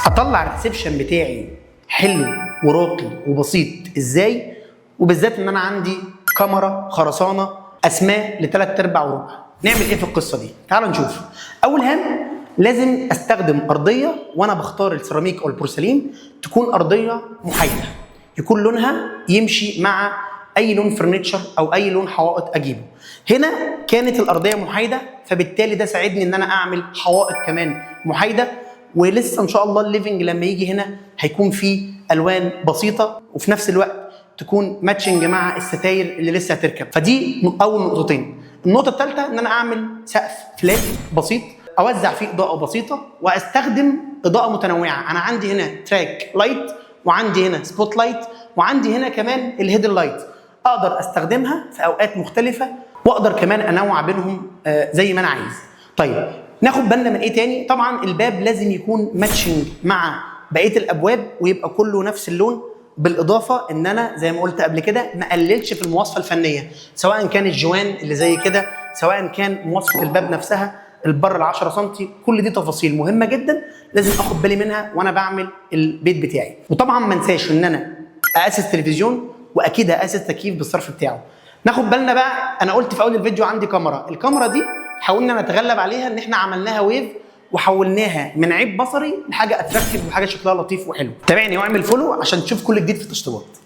اطلع الريسبشن بتاعي حلو وراقي وبسيط ازاي، وبالذات ان انا عندي كاميرا خرسانه اسماء لثلاث ارباع وربع. نعمل ايه في القصه دي؟ تعالوا نشوف. اول هام لازم استخدم ارضيه وانا بختار السيراميك او البورسلين تكون ارضيه محايده، يكون لونها يمشي مع اي لون فرنتشر او اي لون حوائط اجيبه. هنا كانت الارضيه محايده، فبالتالي ده ساعدني ان انا اعمل حوائط كمان محايده، ولسه ان شاء الله الليفنج لما يجي هنا هيكون فيه الوان بسيطه وفي نفس الوقت تكون ماتشنج مع الستاير اللي لسه هتركب. فدي اول نقطتين. النقطه الثالثه ان انا اعمل سقف فلات بسيط اوزع فيه اضاءه بسيطه واستخدم اضاءه متنوعه. انا عندي هنا تراك لايت، وعندي هنا سبوت لايت، وعندي هنا كمان الهيدن لايت، اقدر استخدمها في اوقات مختلفه واقدر كمان انوع بينهم زي ما انا عايز. طيب ناخد بالنا من ايه تاني؟ طبعا الباب لازم يكون ماتشنج مع بقيه الابواب ويبقى كله نفس اللون، بالاضافه ان انا زي ما قلت قبل كده ما قللش في المواصفه الفنيه، سواء كان الجوان اللي زي كده، سواء كان مواصفه الباب نفسها، البر ال 10 سم، كل دي تفاصيل مهمه جدا لازم اخد بالي منها وانا بعمل البيت بتاعي. وطبعا ما انساش ان انا اقاسس تلفزيون، واكيد هقاسس تكييف بالصرف بتاعه. ناخد بالنا بقى، انا قلت في اول الفيديو عندي كاميرا، الكاميرا دي حاولنا نتغلب عليها ان احنا عملناها ويف وحولناها من عيب بصري لحاجه اتراكتيف وحاجه شكلها لطيف وحلو. تابعني واعمل فولو عشان تشوف كل جديد في التشطيبات.